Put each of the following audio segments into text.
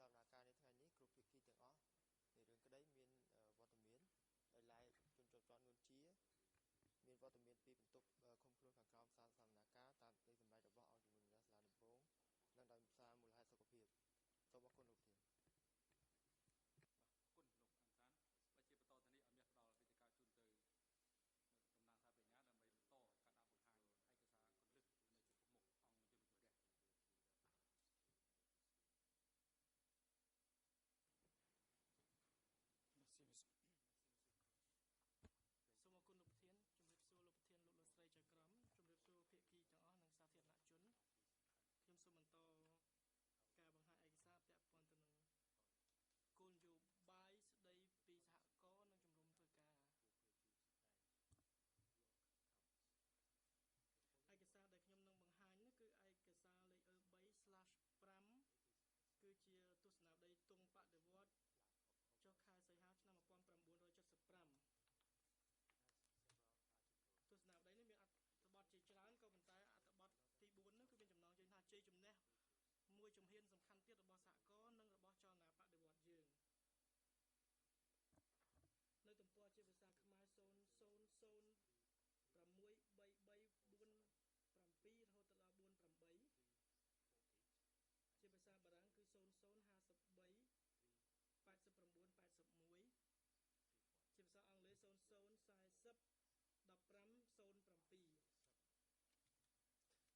សាវនាការនេះថ្ងៃនេះគ្រប់ភាគីទាំងអស់នៃរឿងក្តីមានវត្តមានដោយឡែកជនជាប់ចោតនួនជាមានវត្តមានពីបន្ទប់ឃុំខ្លួនខាងក្រោមសាលសាវនាការតាមសេចក្តីសម្រេចរបស់អង្គជំនុំជម្រះសាលាដំបងនិងដោយសារមូលហេតុសុខភាពសូមអរគុណលោកប្រធានគុណលោកខាងសានបើជាបន្តទៅនេះឲ្យមានផ្ដល់វេទិកាជូនទៅតំណាងសារបញ្ញាដើម្បីបន្តការដាក់បង្ហាញឯកសារគន្លឹះនៅចំពោះមុខអង្គជំនុំជម្រះសូមអរគុណលោកប្រធានជំរាបសួរលោកប្រធានលោកស្រីចៅក្រមជំរាបសួរភាគីទាំងអស់និងសាធារណជនខ្ញុំសូមបន្តការបង្ហាញឯកសារពាក់ព័ន្ធទៅនឹងគោលនយោបាយស្ដីពីសហគមន៍និងជំរុំធ្វើការឯកសារដែលខ្ញុំនឹងបង្ហាញនេះគឺឯកសារលេខ 3/5 គឺជាទ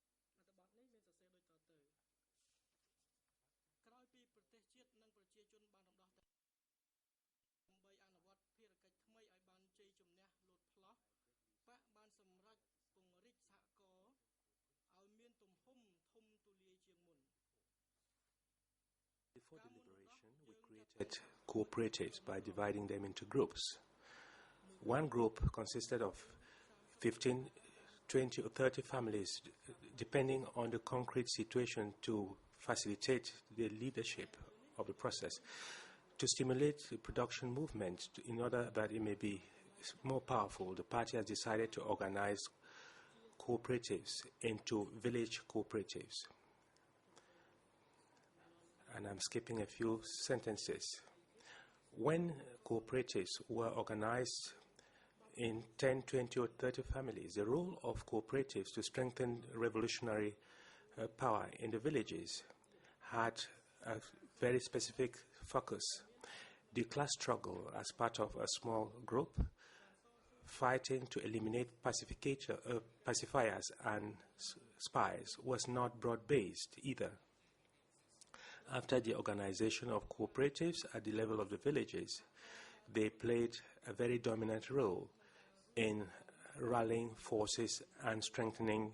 ស្សនាវដ្តីទង់បដិវត្តន៍ចុះខែសីហាឆ្នាំ1975ទស្សនាវដ្តីនេះមានអត្ថបទជាច្រើនក៏ប៉ុន្តែអត្ថបទទី4នោះគឺមានចំណងជើងថាជ័យជំនះមួយជំហានសំខាន់ទៀតរបស់សហគមន៍និងរបស់ចលនាបដិវត្តន៍យើងនៅទំព័រជាភាសាខ្មែរ00063347រហូតដល់48ជាភាសាបារាំងគឺ00538981ជាភាសាអង់គ្លេស00401507អត្ថបទនេះមានសរសេរដូចតទៅក្រោយពីប្រទេសជាតិនិងប្រជាជនបានរំដោះដើម្បីអនុវត្តភារកិច្ចថ្មីឲ្យបានជ័យជំនះលោតផ្លោះបកបានសម្រេចពង្រីកសហគមន៍ឲ្យមានទំហំធំទូលាយជាងមុន Before the liberation, we created cooperatives by dividing them into groups. One group consisted of 15, 20 or 30 families, depending on the concrete situation to facilitate the leadership of the process, to stimulate the production movement in order that it may be more powerful. The party has decided to organize cooperatives into village cooperatives. And I'm skipping a few sentences. When cooperatives were organized in 10, 20 or 30 families, the role of cooperatives to strengthen revolutionary power in the villages had a very specific focus. The class struggle as part of a small group fighting to eliminate pacifiers and spies was not broad-based either. After the organization of cooperatives at the level of the villages, they played a very dominant role in rallying forces and strengthening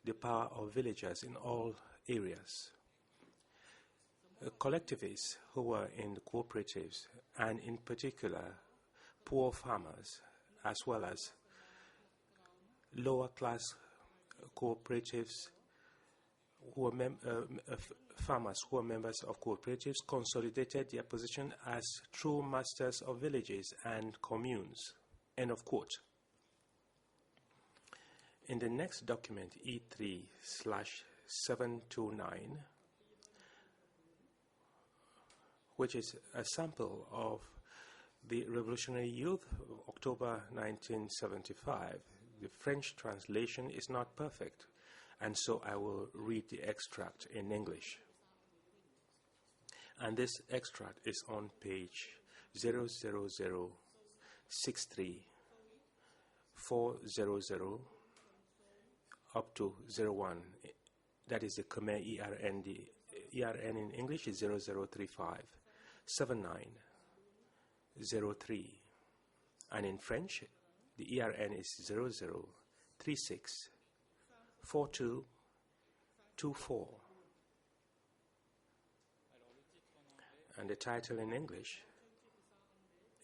the power of villagers in all areas. Collectivists who were in the cooperatives, and in particular poor farmers, as well as lower class cooperatives who were farmers who were members of cooperatives, consolidated their position as true masters of villages and communes. End of quote. In the next document, E3/729, which is a sample of the Revolutionary Youth of October 1975, the French translation is not perfect, and so I will read the extract in English. And this extract is on page 00063-400 up to 01. That is the Khmer ERN. The ERN in English is 0035-7903. And in French, the ERN is 0036-4224. And the title in English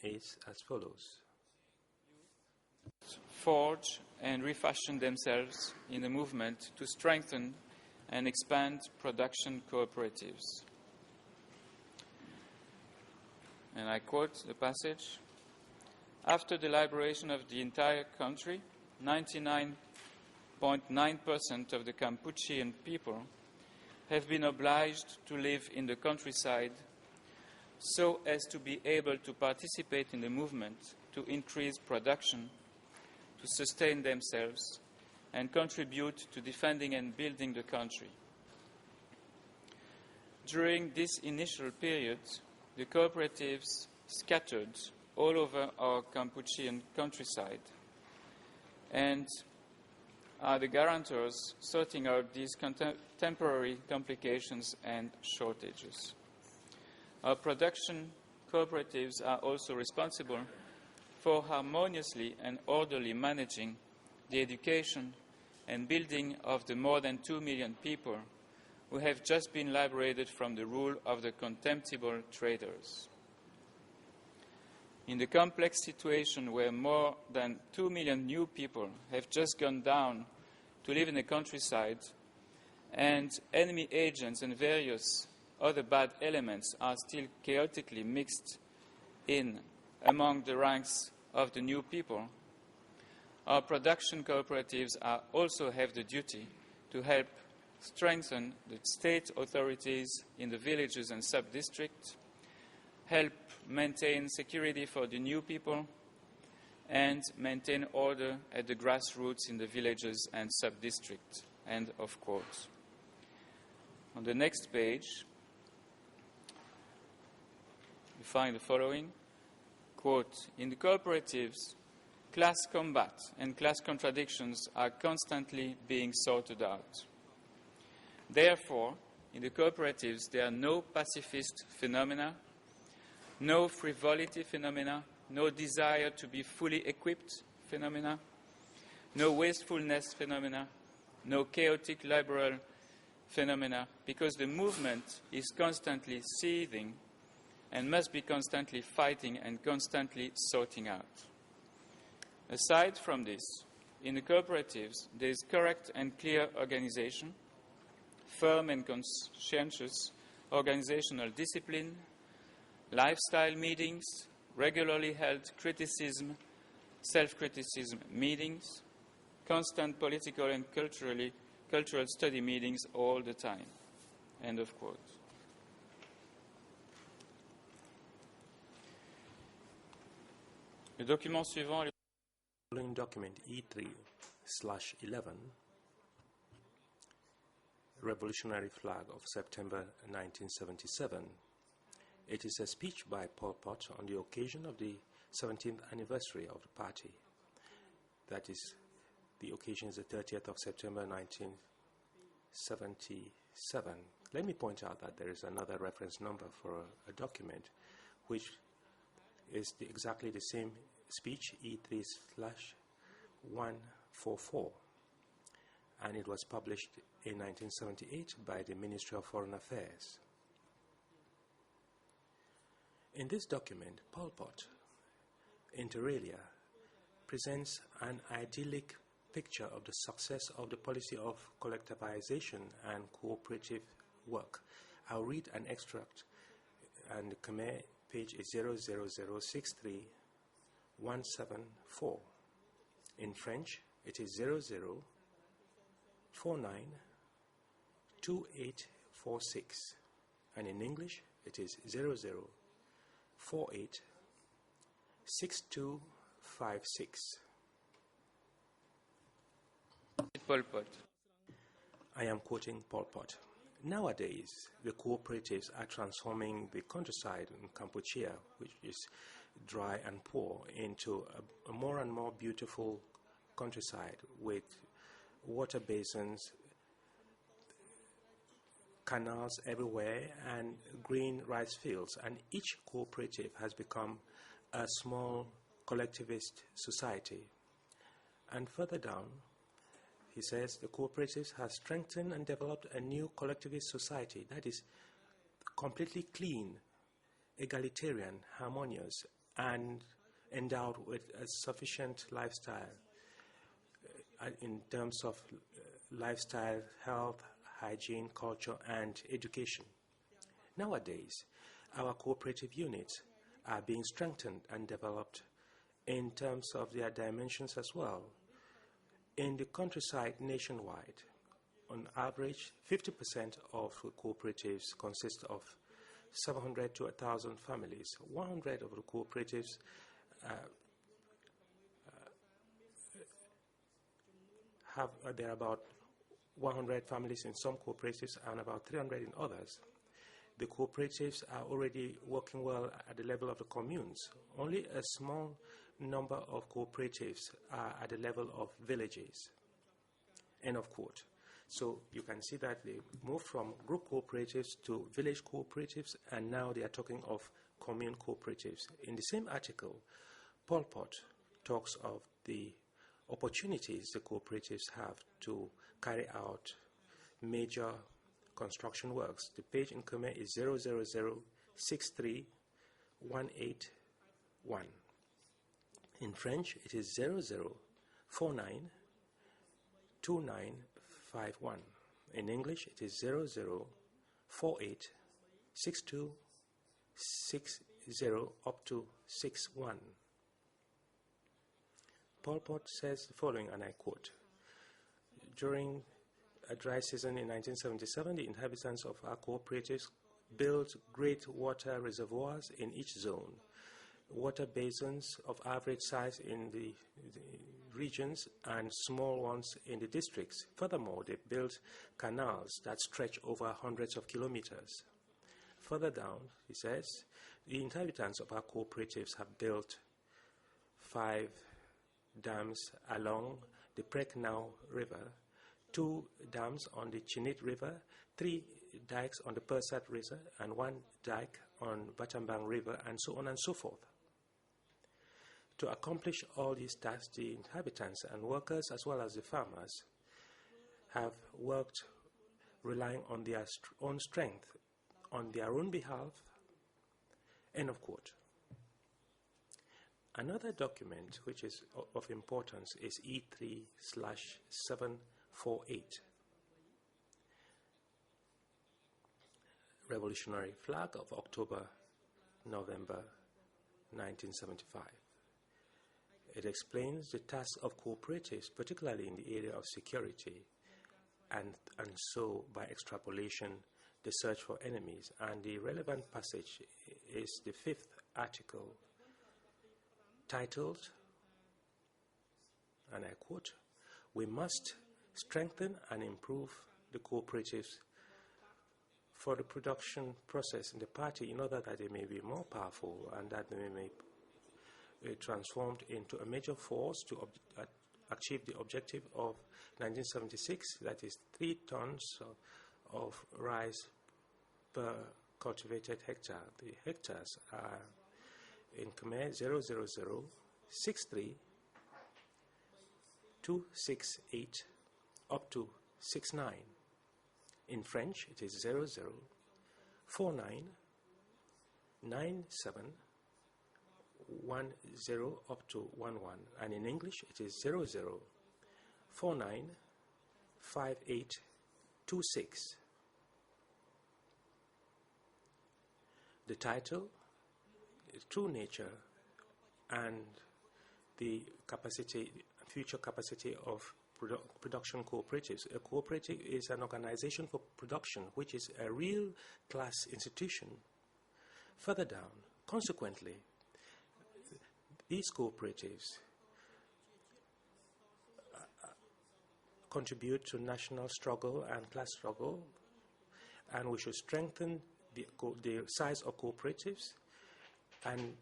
is as follows. Forge and refashion themselves in a movement to strengthen and expand production cooperatives. And I quote the passage, "After the liberation of the entire country, 99.9% of the Kampuchean people have been obliged to live in the countryside so as to be able to participate in the movement, to increase production, to sustain themselves, and contribute to defending and building the country. During this initial period, the cooperatives scattered all over our Cambodian countryside and are the guarantors sorting out these temporary complications and shortages. Our production cooperatives are also responsible for harmoniously and orderly managing the education and building of the more than 2 million people who have just been liberated from the rule of the contemptible traders. In the complex situation where more than 2 million new people have just gone down to live in the countryside, and enemy agents and various other bad elements are still chaotically mixed in among the ranks of the new people, our production cooperatives also have the duty to help strengthen the state authorities in the villages and sub-districts, help maintain security for the new people, and maintain order at the grassroots in the villages and sub-districts. End of quote. On the next page, you find the following quote: in the cooperatives, class combat and class contradictions are constantly being sorted out. Therefore, in the cooperatives, there are no pacifist phenomena, no frivolity phenomena, no desire to be fully equipped phenomena, no wastefulness phenomena, no chaotic liberal phenomena, because the movement is constantly seething and must be constantly fighting and constantly sorting out. Aside from this, in the cooperatives, there is correct and clear organization, firm and conscientious organizational discipline, lifestyle meetings, regularly held criticism, self-criticism meetings, constant political and cultural study meetings all the time. End of quote. Le document suivant. Following document E3/11, Revolutionary Flag of September 1977. It is a speech by Pol Pot on the occasion of the 17th anniversary of the party. That is, the occasion is the 30th of September 1977. Let me point out that there is another reference number for a document which is exactly the same speech, E3/144, and it was published in 1978 by the Ministry of Foreign Affairs. In this document, Pol Pot, inter alia, presents an idyllic picture of the success of the policy of collectivization and cooperative work. I'll read an extract, and the Khmer page is 00063-174. In French, it is 00492846, and in English, it is 00486256. Pol Pot. I am quoting Pol Pot. Nowadays, the cooperatives are transforming the countryside in Cambodia, which is dry and poor, into a more and more beautiful countryside with water basins, canals everywhere, and green rice fields. And each cooperative has become a small collectivist society. And further down, he says the cooperatives have strengthened and developed a new collectivist society that is completely clean, egalitarian, harmonious, and endowed with a sufficient lifestyle in terms of lifestyle, health, hygiene, culture, and education. Nowadays, our cooperative units are being strengthened and developed in terms of their dimensions as well. In the countryside nationwide, on average, 50% of cooperatives consist of 700 to 1,000 families. 100 of the cooperatives there are about 100 families in some cooperatives and about 300 in others. The cooperatives are already working well at the level of the communes. Only a small number of cooperatives are at the level of villages. End of quote. So you can see that they moved from group cooperatives to village cooperatives, and now they are talking of commune cooperatives. In the same article, Pol Pot talks of the opportunities the cooperatives have to carry out major construction works. The page in Khmer is 000631881. In French, it is 00492951. In English, it is 00486260 up to 61. Pol Pot says the following, and I quote, "During a dry season in 1977, the inhabitants of our cooperatives built great water reservoirs in each zone, water basins of average size in the regions and small ones in the districts. Furthermore, they built canals that stretch over hundreds of kilometers." Further down, he says, the inhabitants of our cooperatives have built 5 dams along the Preknau River, 2 dams on the Chinit River, 3 dikes on the Persat River, and 1 dike on Batambang River, and so on and so forth. To accomplish all these tasks, the inhabitants and workers, as well as the farmers, have worked relying on their own strength, on their own behalf. End of quote. Another document which is of importance is E3/748, Revolutionary Flag of October-November 1975. It explains the tasks of cooperatives, particularly in the area of security, and so, by extrapolation, the search for enemies. And the relevant passage is the 5th article, titled, and I quote, "We must strengthen and improve the cooperatives for the production process in the party in order that they may be more powerful and that they may be transformed into a major force to achieve the objective of 1976, that is 3 tons of rice per cultivated hectare." The hectares are in Khmer 0006326 up to 69. In French, it is 00499710 up to 11, and in English, it is 00495826. The title, True Nature and the future capacity of production cooperatives. A cooperative is an organization for production, which is a real class institution. Further down, consequently, these cooperatives contribute to national struggle and class struggle, and we should strengthen the size of cooperatives and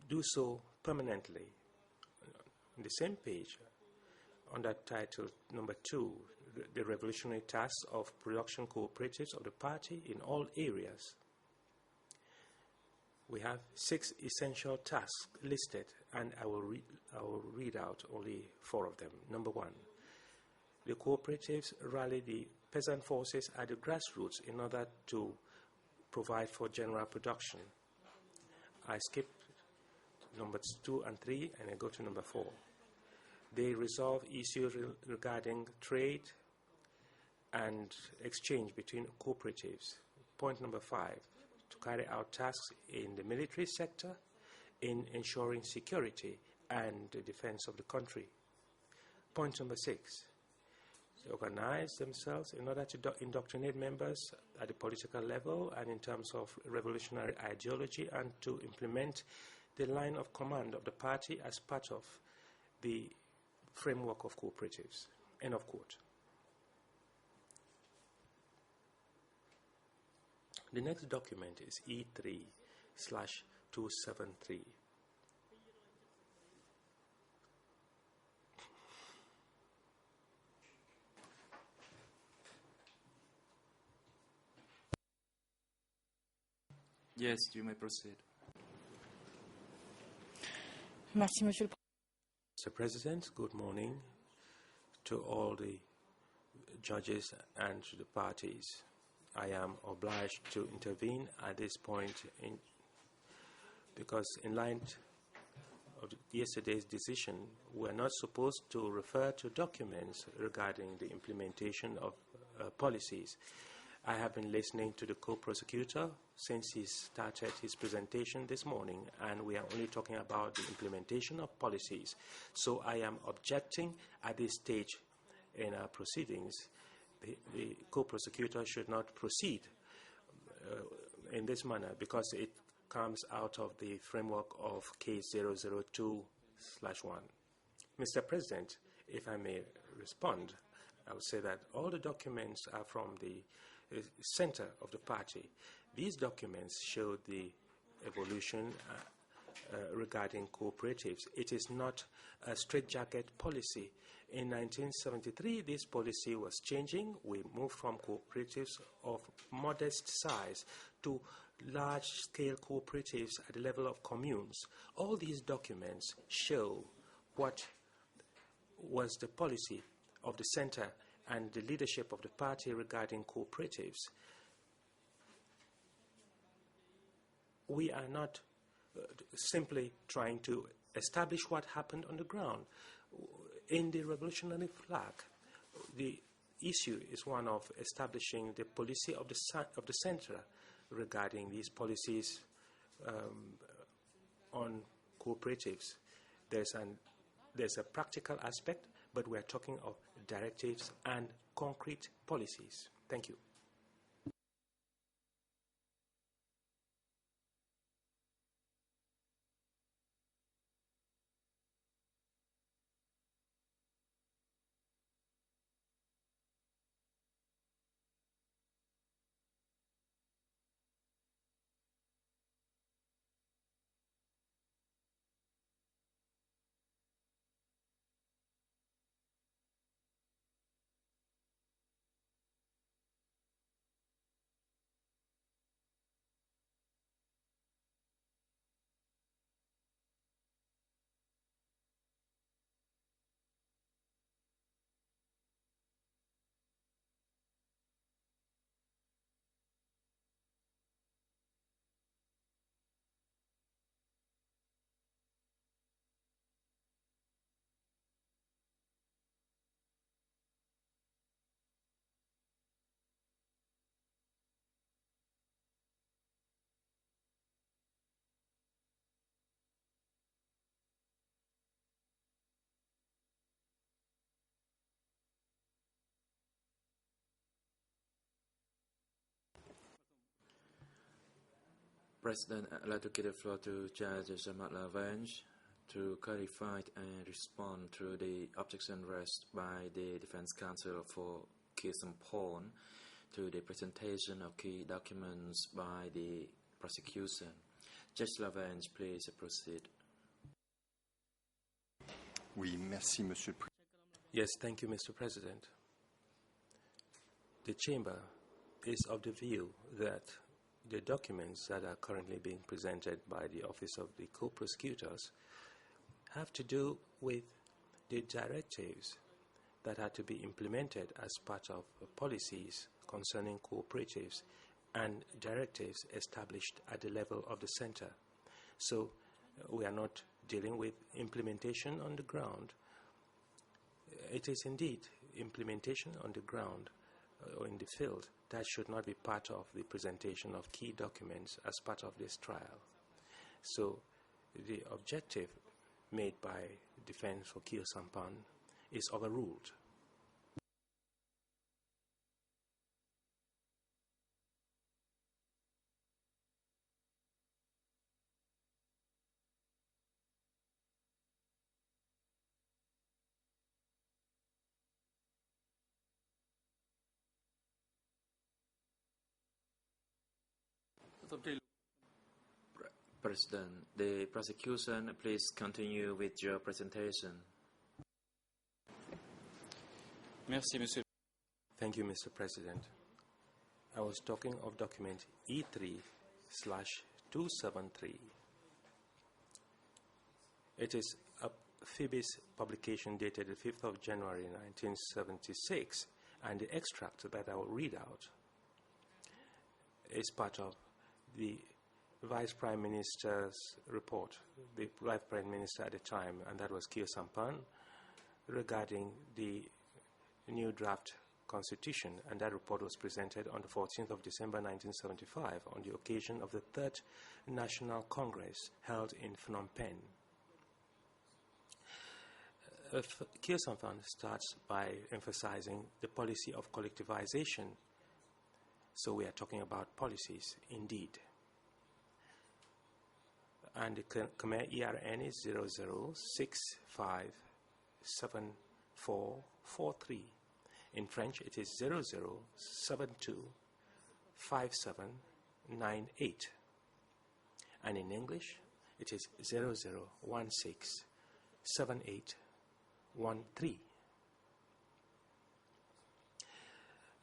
do so permanently. On the same page, under title number 2, the revolutionary tasks of production cooperatives of the party in all areas, we have 6 essential tasks listed, and I will read out only 4 of them. Number 1, the cooperatives rally the peasant forces at the grassroots in order to provide for general production. I skip numbers 2 and 3, and I go to number 4. They resolve issues regarding trade and exchange between cooperatives. Point number 5, to carry out tasks in the military sector in ensuring security and the defense of the country. Point number 6, organize themselves in order to indoctrinate members at the political level and in terms of revolutionary ideology, and to implement the line of command of the party as part of the framework of cooperatives. End of quote. The next document is E3/273. Yes, you may proceed. Merci, Monsieur le Mr. President, good morning to all the judges and to the parties. I am obliged to intervene at this point because in light of yesterday's decision, we are not supposed to refer to documents regarding the implementation of policies. I have been listening to the co-prosecutor since he started his presentation this morning, and we are only talking about the implementation of policies. So I am objecting at this stage in our proceedings. The co-prosecutor should not proceed in this manner because it comes out of the framework of case 002/1. Mr. President, if I may respond, I would say that all the documents are from the center of the party. These documents show the evolution regarding cooperatives. It is not a straitjacket policy. In 1973, this policy was changing. We moved from cooperatives of modest size to large-scale cooperatives at the level of communes. All these documents show what was the policy of the center and the leadership of the party regarding cooperatives. We are not simply trying to establish what happened on the ground. In the revolutionary flag, the issue is one of establishing the policy of the center regarding these policies on cooperatives. There's a practical aspect, but we are talking of directives and concrete policies. Thank you. President, I'd like to give the floor to Judge Jamat Lavange to clarify and respond to the objection raised by the Defense Counsel for Kir Sampon to the presentation of key documents by the prosecution. Judge Lavange, please proceed. Oui, merci, Monsieur le Président. Yes, thank you, Mr. President. The Chamber is of the view that the documents that are currently being presented by the Office of the Co-Prosecutors have to do with the directives that are to be implemented as part of policies concerning cooperatives and directives established at the level of the center. So we are not dealing with implementation on the ground. It is indeed implementation on the ground or in the field that should not be part of the presentation of key documents as part of this trial. So the objective made by defense for Kir Sampan is overruled. President, the prosecution, please continue with your presentation. Merci, Monsieur. Thank you, Mr. President. I was talking of document E3/273. It is a Phoebus publication dated the 5th of January 1976, and the extract that I will read out is part of the Vice Prime Minister's report, the Vice Prime Minister at the time, and that was Khieu Samphan, regarding the new draft constitution, and that report was presented on the 14th of December 1975 on the occasion of the Third National Congress held in Phnom Penh. Khieu Samphan starts by emphasizing the policy of collectivization. So we are talking about policies indeed. And the Khmer ERN is 00657443. In French, it is 00725798. And in English, it is 00167813.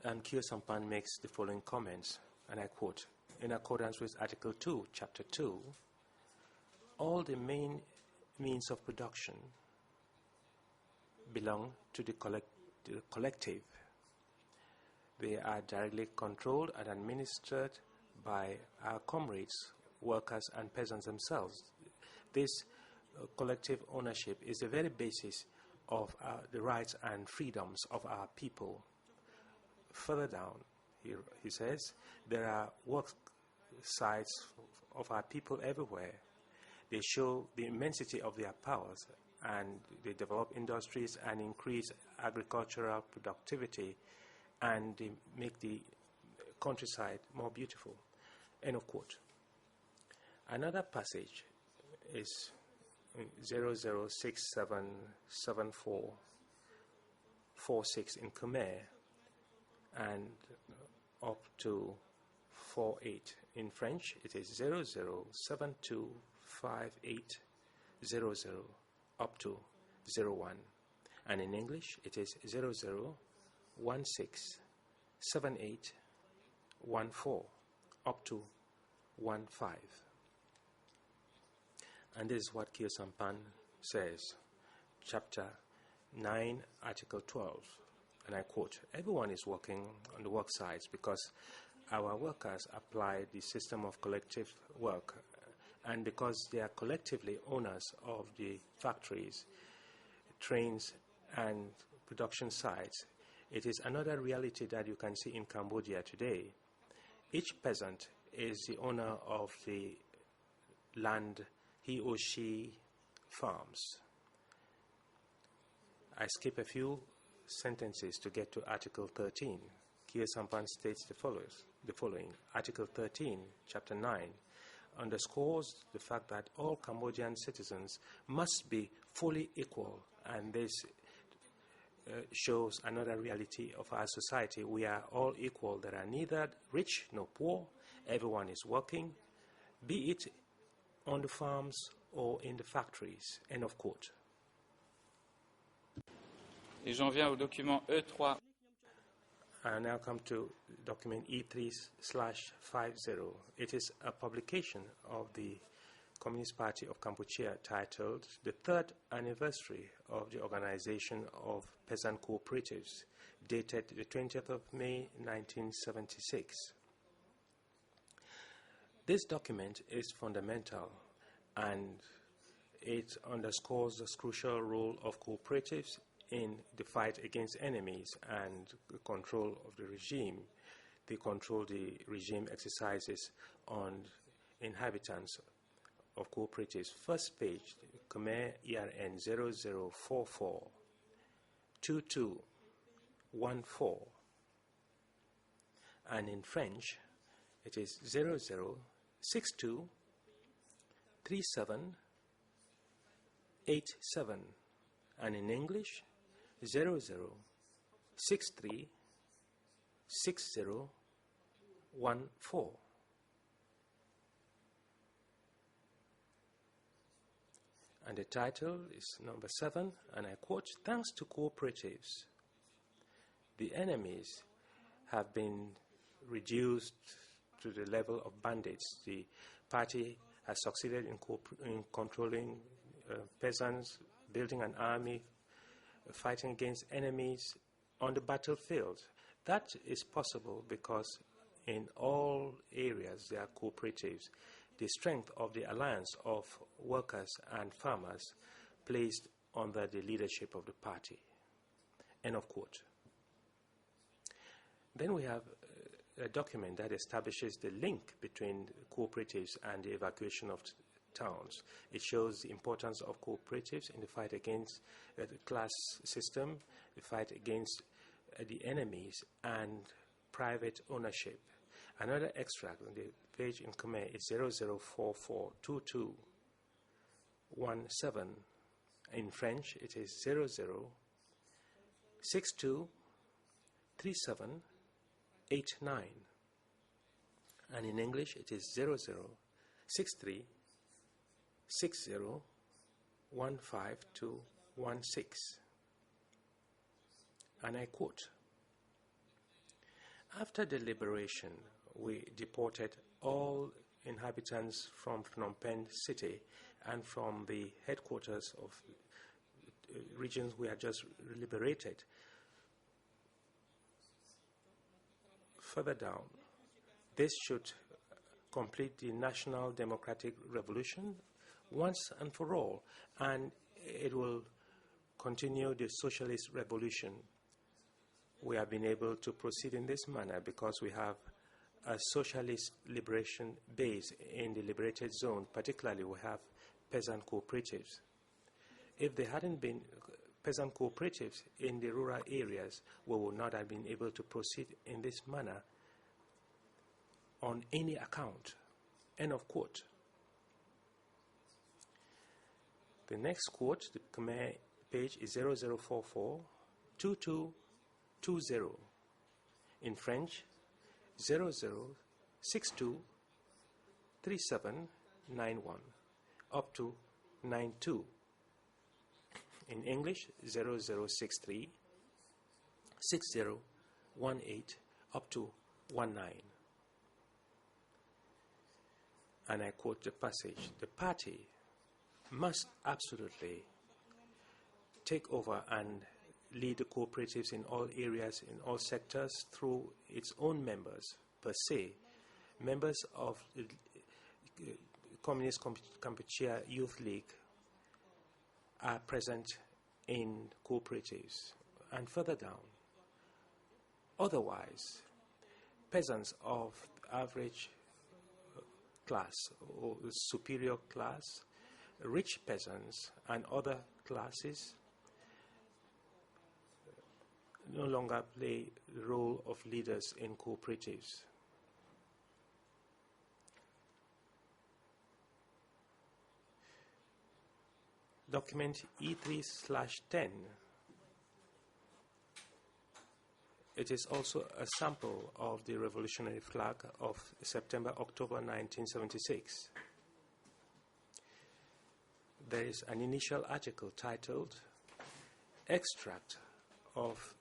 And Khieu Samphan makes the following comments, and I quote, in accordance with Article 2, Chapter 2, all the main means of production belong to the collective. They are directly controlled and administered by our comrades, workers and peasants themselves. This collective ownership is the very basis of the rights and freedoms of our people. Further down, he says, there are work sites of our people everywhere. They show the immensity of their powers, and they develop industries and increase agricultural productivity, and they make the countryside more beautiful. End of quote. Another passage is 00677446 in Khmer and up to 48. In French, it is 00725800 up to 01. And in English, it is 00167814 up to 15. And this is what Khieu Samphan says, Chapter 9, Article 12. And I quote, everyone is working on the work sites because our workers apply the system of collective work, and because they are collectively owners of the factories, trains, and production sites. It is another reality that you can see in Cambodia today. Each peasant is the owner of the land he or she farms. I skip a few sentences to get to Article 13. Khieu Samphan states the following. Article 13, Chapter 9, underscores the fact that all Cambodian citizens must be fully equal, and this shows another reality of our society. We are all equal. There are neither rich nor poor. Everyone is working, be it on the farms or in the factories. End of quote. Et j'en viens au document E3. I now come to document E3/50. It is a publication of the Communist Party of Kampuchea titled The Third Anniversary of the Organization of Peasant Cooperatives, dated the 20th of May 1976. This document is fundamental, and it underscores the crucial role of cooperatives in the fight against enemies and the control of the regime. They control the regime exercises on inhabitants of cooperatives. First page, Khmer ERN 00442214. And in French, it is 00623787. And in English, 00636014. And the title is number 7, and I quote, "Thanks to cooperatives, the enemies have been reduced to the level of bandits. The party has succeeded in controlling peasants, building an army, fighting against enemies on the battlefield." That is possible because in all areas there are cooperatives. The strength of the alliance of workers and farmers placed under the leadership of the party. End of quote. Then we have a document that establishes the link between cooperatives and the evacuation of towns. It shows the importance of cooperatives in the fight against the class system, the fight against the enemies, and private ownership. Another extract on the page in Khmer is 00442217. In French, it is 00623789. And in English, it is 006360152216. And I quote, "After the liberation, we deported all inhabitants from Phnom Penh city and from the headquarters of regions we had just liberated. Further down, this should complete the national democratic revolution once and for all, and it will continue the socialist revolution. We have been able to proceed in this manner because we have a socialist liberation base in the liberated zone. Particularly, we have peasant cooperatives. If there hadn't been peasant cooperatives in the rural areas, we would not have been able to proceed in this manner on any account." End of quote. The next quote, the Khmer page, is 00442220. In French, 00623791 up to 92. In English, 00636018 up to 19. And I quote the passage, "The party must absolutely take over and lead the cooperatives in all areas, in all sectors, through its own members, per se. Members of the Communist Kampuchea Youth League are present in cooperatives." And further down, "Otherwise, peasants of average class or superior class, rich peasants, and other classes no longer play the role of leaders in cooperatives." Document E3/10. It is also a sample of the revolutionary flag of September-October 1976. There is an initial article titled "Extract of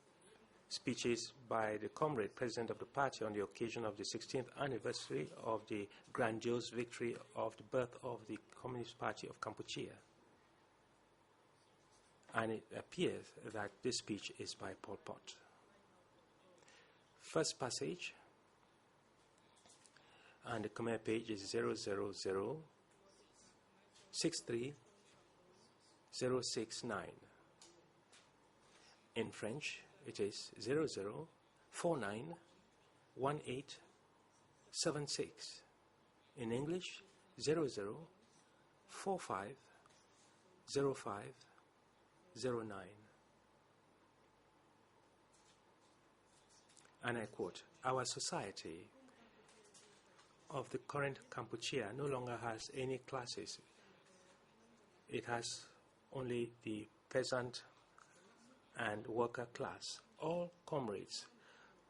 Speeches by the Comrade President of the Party on the occasion of the 16th anniversary of the grandiose victory of the birth of the Communist Party of Kampuchea." And it appears that this speech is by Pol Pot. First passage, and the Khmer page is 00063069. In French, it is 00491876. In English, 00450509. And I quote, "Our society of the current Kampuchea no longer has any classes. It has only the peasant and worker class. All comrades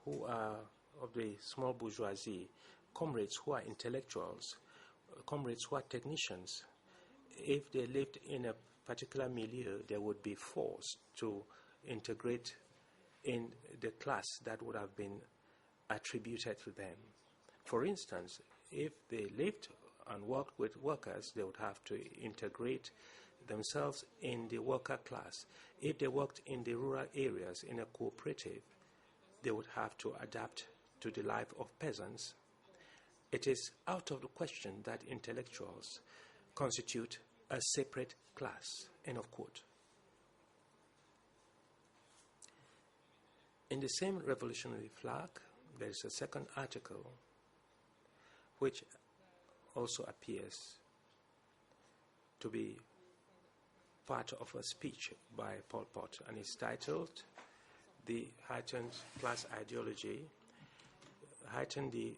who are of the small bourgeoisie, comrades who are intellectuals, comrades who are technicians, if they lived in a particular milieu, they would be forced to integrate in the class that would have been attributed to them. For instance, if they lived and worked with workers, they would have to integrate themselves in the worker class. If they worked in the rural areas in a cooperative, they would have to adapt to the life of peasants. It is out of the question that intellectuals constitute a separate class. End of quote. In the same revolutionary flag, there is a second article which also appears to be part of a speech by Pol Pot, and it's titled "The Heightened Class Ideology," heighten the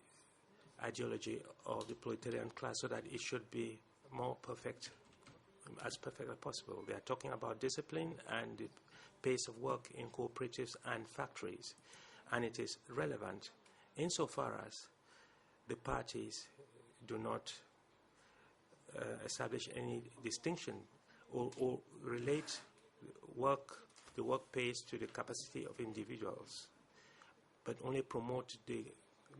ideology of the proletarian class so that it should be more perfect, as perfect as possible. They are talking about discipline and the pace of work in cooperatives and factories, and it is relevant insofar as the parties do not establish any distinction or relate the work pace to the capacity of individuals, but only promote the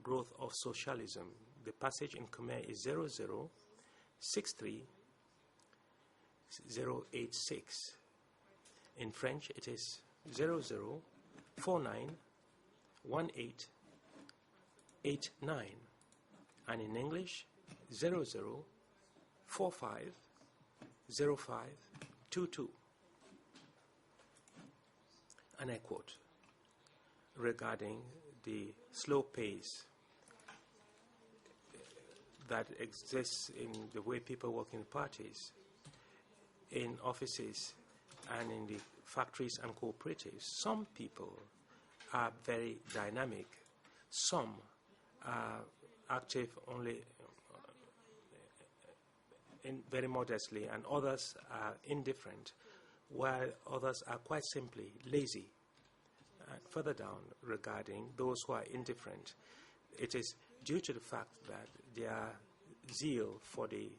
growth of socialism. The passage in Khmer is 0063086. In French, it is 00491889, and in English, 00450522. And I quote, regarding the slow pace that exists in the way people work in parties, in offices, and in the factories and cooperatives. Some people are very dynamic. Some are active only very modestly, and others are indifferent, while others are quite simply lazy. Further down, regarding those who are indifferent, it is due to the fact that their zeal for the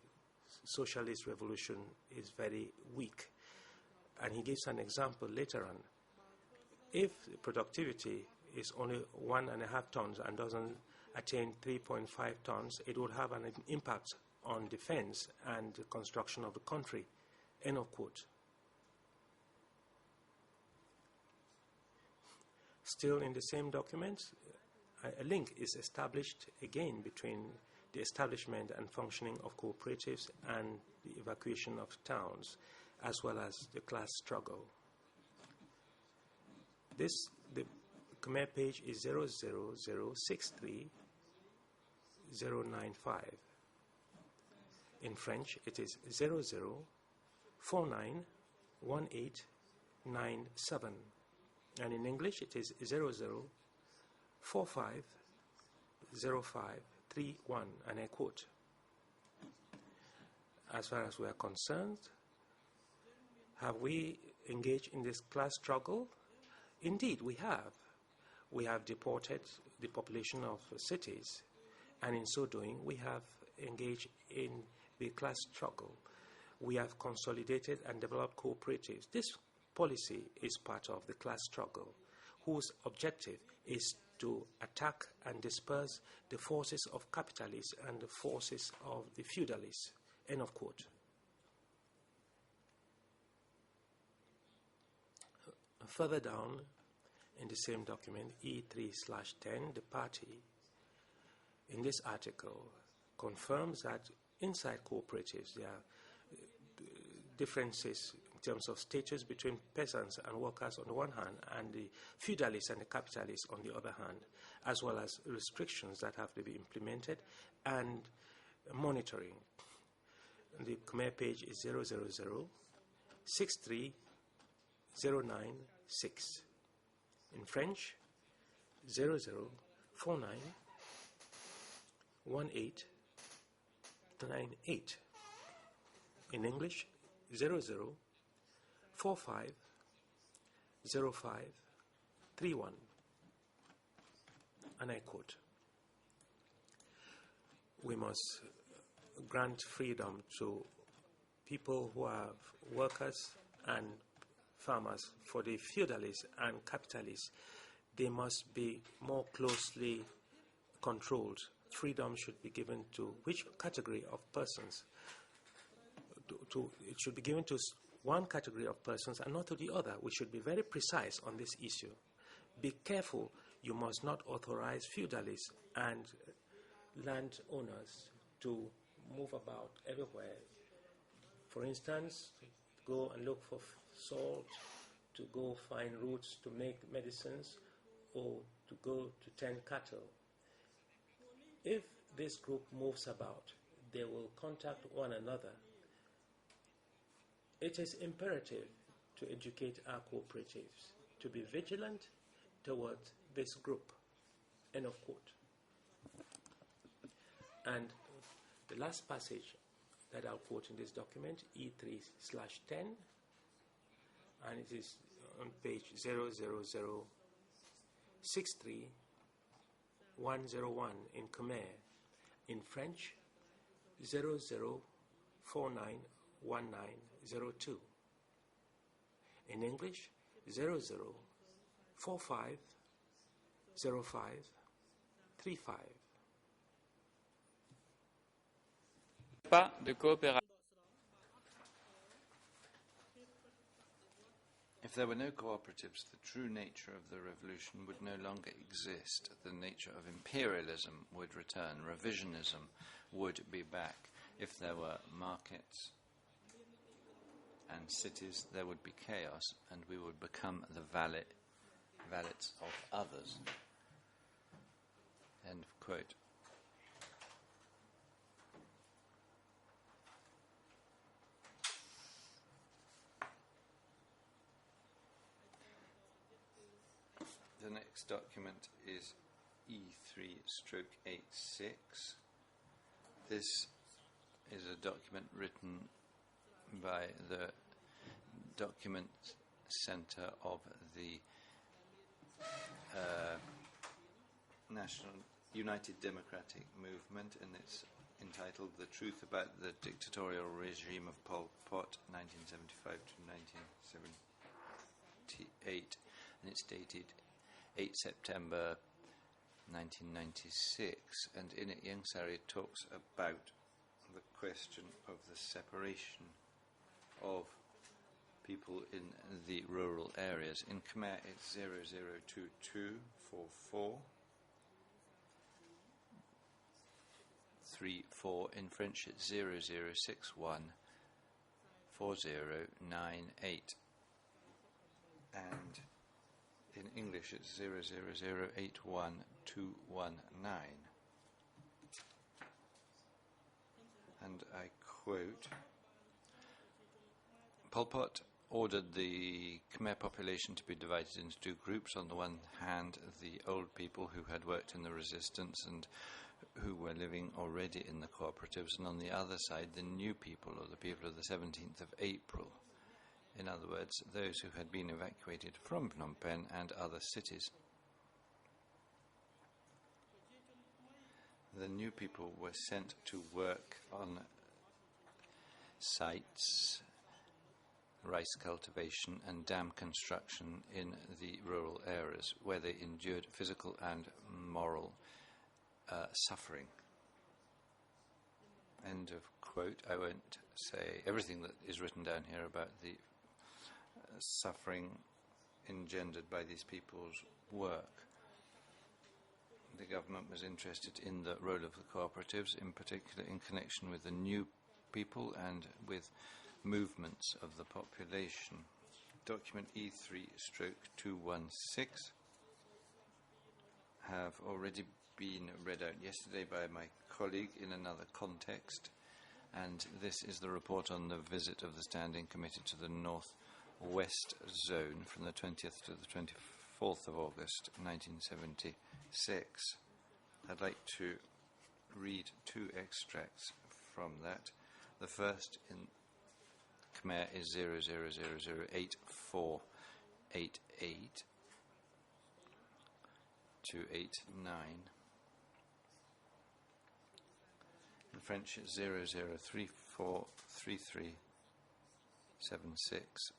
socialist revolution is very weak. And he gives an example later on. If productivity is only 1.5 tons and doesn't attain 3.5 tons, it would have an impact on defense and the construction of the country. End of quote. Still in the same document, a link is established again between the establishment and functioning of cooperatives and the evacuation of towns, as well as the class struggle. The Khmer page is 00063095. In French, it is 00491897. And in English, it is 00450531. And I quote, as far as we are concerned, have we engaged in this class struggle? Indeed, we have. We have deported the population of cities, and in so doing, we have engaged in the class struggle. We have consolidated and developed cooperatives. This policy is part of the class struggle, whose objective is to attack and disperse the forces of capitalists and the forces of the feudalists. End of quote. Further down in the same document, E3/10, the party in this article confirms that inside cooperatives there are differences in terms of status between peasants and workers on the one hand and the feudalists and the capitalists on the other hand, as well as restrictions that have to be implemented and monitoring. The Khmer page is 000-63096. In French, 00491898. In English, 00450531. And I quote, we must grant freedom to people who are workers and farmers, for the feudalists and capitalists, they must be more closely controlled. Freedom should be given to which category of persons? It should be given to one category of persons and not to the other. We should be very precise on this issue. Be careful. You must not authorize feudalists and landowners to move about everywhere. For instance, go and look for salt, to go find roots to make medicines, or to go to tend cattle. If this group moves about, they will contact one another. It is imperative to educate our cooperatives to be vigilant toward this group. End of quote. And the last passage that I'll quote in this document, E3/10, and it is on page 00063-101 in Khmer. In French, 00491902. In English, 00450535. Pas de coopération. If there were no cooperatives, the true nature of the revolution would no longer exist. The nature of imperialism would return. Revisionism would be back. If there were markets and cities, there would be chaos, and we would become the valets of others. End of quote. The next document is E3/86. This is a document written by the Document Center of the National United Democratic Movement, and it's entitled The Truth About the Dictatorial Regime of Pol Pot, 1975 to 1978, and it's dated 8 September 1996, and in it Yang Sari talks about the question of the separation of people in the rural areas. In Khmer it's 00224434. In French it's 00614098. And in English it's 00081219. And I quote, Pol Pot ordered the Khmer population to be divided into two groups. On the one hand, the old people who had worked in the resistance and who were living already in the cooperatives, and on the other side, the new people, or the people of the 17th of April. In other words, those who had been evacuated from Phnom Penh and other cities. The new people were sent to work on sites, rice cultivation and dam construction in the rural areas, where they endured physical and moral suffering. End of quote. I won't say everything that is written down here about the suffering engendered by these people's work. The government was interested in the role of the cooperatives, in particular in connection with the new people and with movements of the population. Document E3/216 have already been read out yesterday by my colleague in another context, and this is the report on the visit of the Standing Committee to the North West Zone from the 20th to the 24th of August 1976. I'd like to read two extracts from that. The first in Khmer is 00008488 to 89. In French it's 003433 76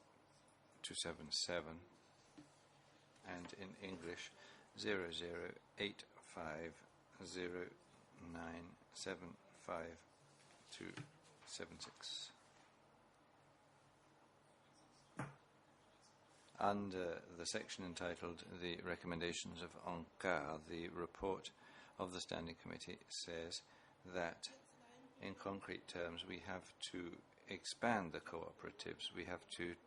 to 77, and in English 00850975 to 76. Under the section entitled The Recommendations of UNCAR, the report of the Standing Committee says that in concrete terms we have to expand the cooperatives, we have to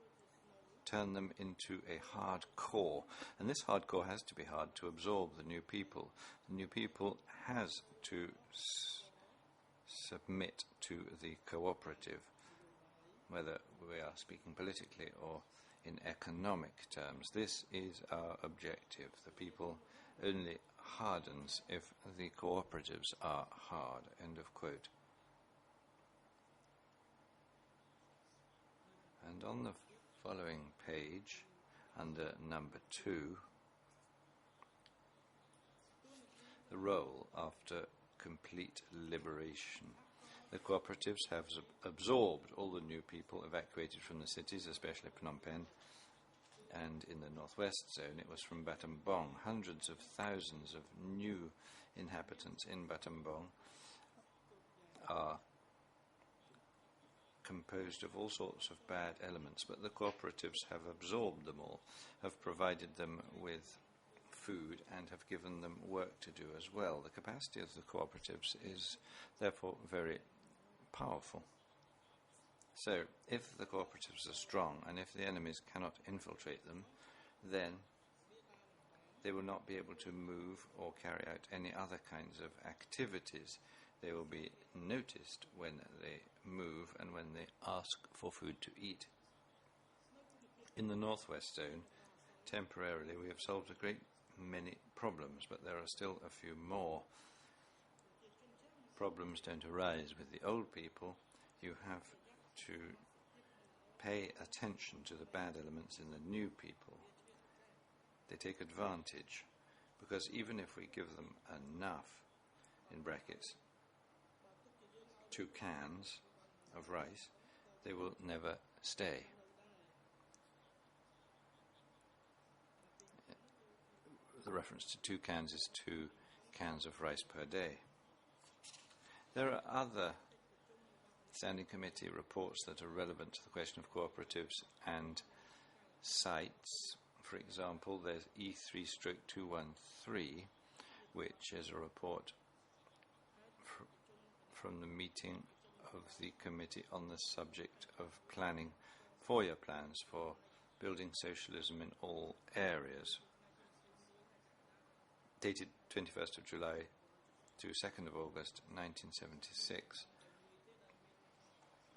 turn them into a hard core, and this hard core has to be hard to absorb the new people. The new people has to submit to the cooperative, whether we are speaking politically or in economic terms. This is our objective. The people only hardens if the cooperatives are hard. End of quote. And on the following page, under number 2, the role after complete liberation. The cooperatives have absorbed all the new people evacuated from the cities, especially Phnom Penh, and in the northwest zone it was from Battambang. Hundreds of thousands of new inhabitants in Battambang are composed of all sorts of bad elements, but the cooperatives have absorbed them all, have provided them with food and have given them work to do as well. The capacity of the cooperatives is therefore very powerful. So, if the cooperatives are strong and if the enemies cannot infiltrate them, then they will not be able to move or carry out any other kinds of activities. They will be noticed when they move and when they ask for food to eat. In the northwest zone, temporarily, we have solved a great many problems, but there are still a few more. Problems don't arise with the old people. You have to pay attention to the bad elements in the new people. They take advantage, because even if we give them enough, in brackets, 2 cans of rice, they will never stay. The reference to 2 cans is 2 cans of rice per day. There are other Standing Committee reports that are relevant to the question of cooperatives and sites. For example, there's E3/213, which is a report from the meeting of the committee on the subject of planning 4-year plans for building socialism in all areas, dated 21st of July to 2nd of August 1976.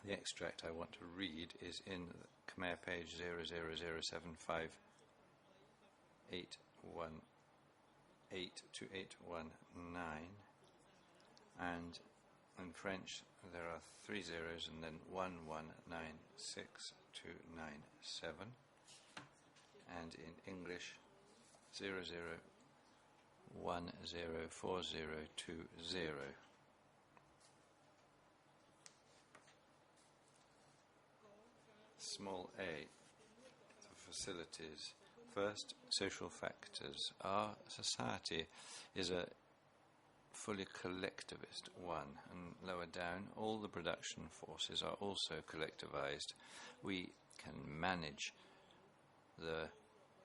The extract I want to read is in Khmer page 00075 818 to 819, and in French there are 3 zeros and then 1196 to 97, and in English 00104020. Small a, the facilities. First, social factors. Our society is a fully collectivist one, and lower down, all the production forces are also collectivized. We can manage the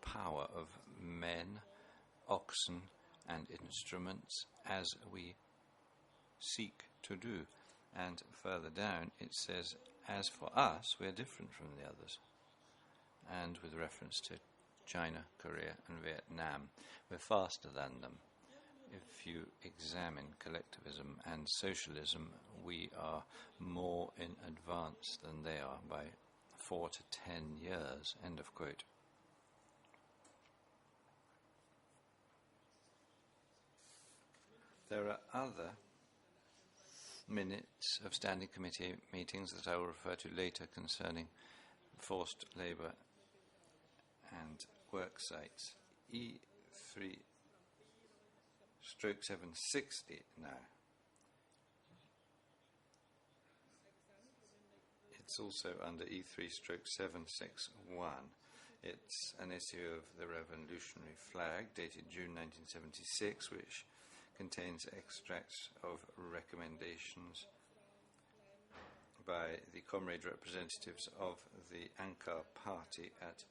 power of men, oxen, and instruments as we seek to do. And further down, it says, as for us, we are different from the others. And with reference to China, Korea, and Vietnam, we're faster than them. If you examine collectivism and socialism, we are more in advance than they are by 4 to 10 years. End of quote. There are other minutes of Standing Committee meetings that I will refer to later concerning forced labour and work sites. E3/760 now. It It's also under E3/761. It's an issue of the revolutionary flag dated June 1976, which contains extracts of recommendations by the comrade representatives of the Ankar party at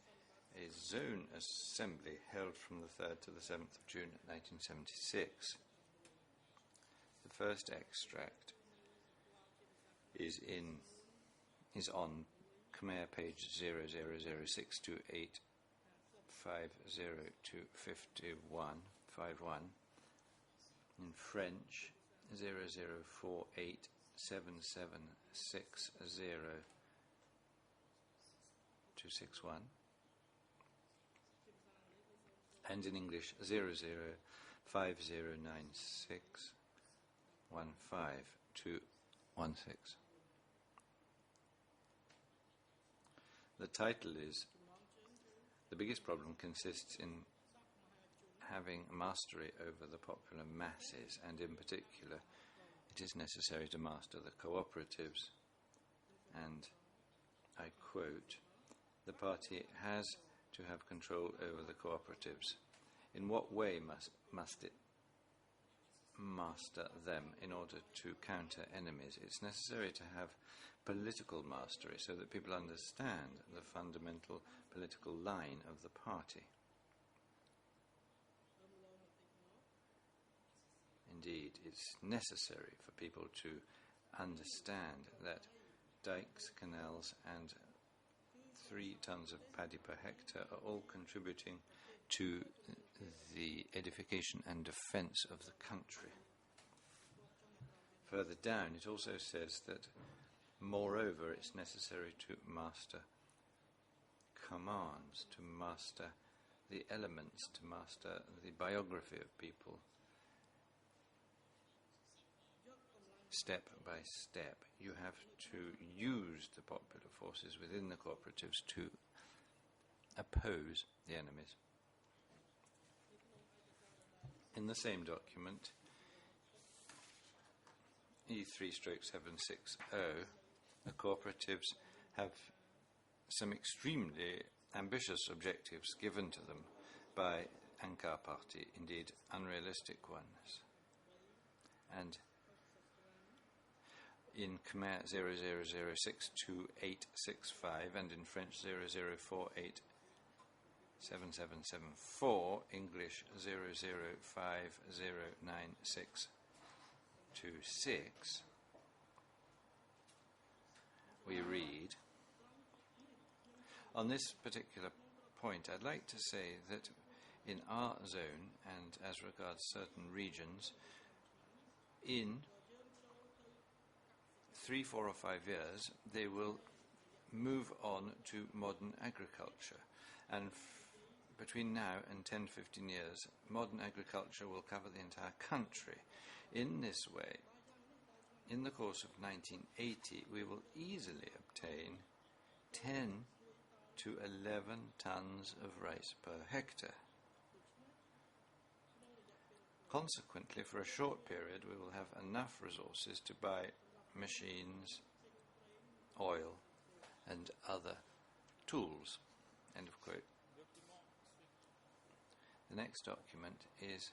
a zone assembly held from the 3rd to the 7th of June 1976. The first extract is on Khmer page 0062850251. In French, 00487760-261. And in English, 00509615-216. The title is, "The biggest problem consists in having mastery over the popular masses, and in particular, it is necessary to master the cooperatives." And I quote, "The party has to have control over the cooperatives. In what way must it master them in order to counter enemies? It's necessary to have political mastery so that people understand the fundamental political line of the party. Indeed, it's necessary for people to understand that dikes, canals, and 3 tons of paddy per hectare are all contributing to the edification and defense of the country." Further down, it also says that, moreover, it's necessary to master commands, to master the elements, to master the biography of people. Step by step, you have to use the popular forces within the cooperatives to oppose the enemies. In the same document, E3/760, the cooperatives have some extremely ambitious objectives given to them by Ankar party, indeed unrealistic ones. And in Khmer 00062865 and in French 00487774, English 00509626, we read, on this particular point, I'd like to say that in our zone, and as regards certain regions, in 3, 4 or 5 years, they will move on to modern agriculture. And between now and 10, 15 years, modern agriculture will cover the entire country. In this way, in the course of 1980, we will easily obtain 10 to 11 tons of rice per hectare. Consequently, for a short period, we will have enough resources to buy machines, oil, and other tools." End of quote. The next document is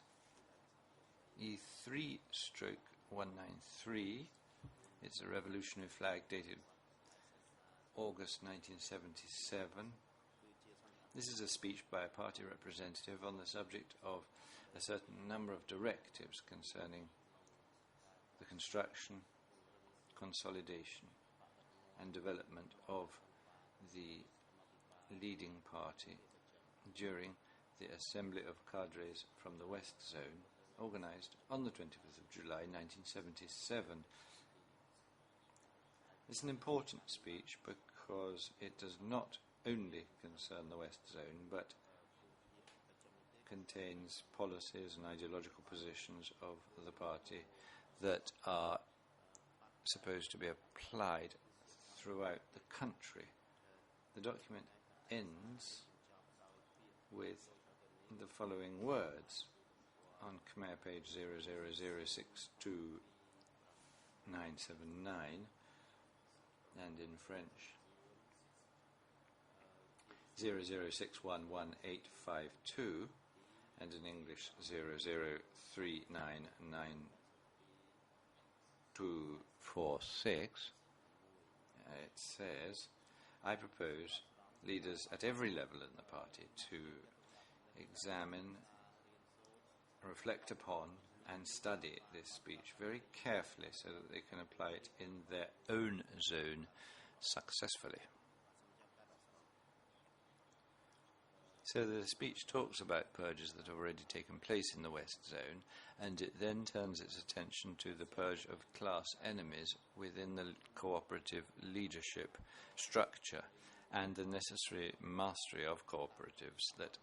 E3/193. It's a revolutionary flag dated August 1977. This is a speech by a party representative on the subject of a certain number of directives concerning the construction, consolidation, and development of the leading party during the Assembly of Cadres from the West Zone, organized on the 25th of July 1977. It's an important speech because it does not only concern the West Zone, but contains policies and ideological positions of the party that are supposed to be applied throughout the country. The document ends with the following words on Khmer page 00062979. and in French 00611852, and in English 00399246. It says, I propose leaders at every level in the party to examine, reflect upon and study this speech very carefully so that they can apply it in their own zone successfully. So the speech talks about purges that have already taken place in the West Zone, and it then turns its attention to the purge of class enemies within the cooperative leadership structure and the necessary mastery of cooperatives that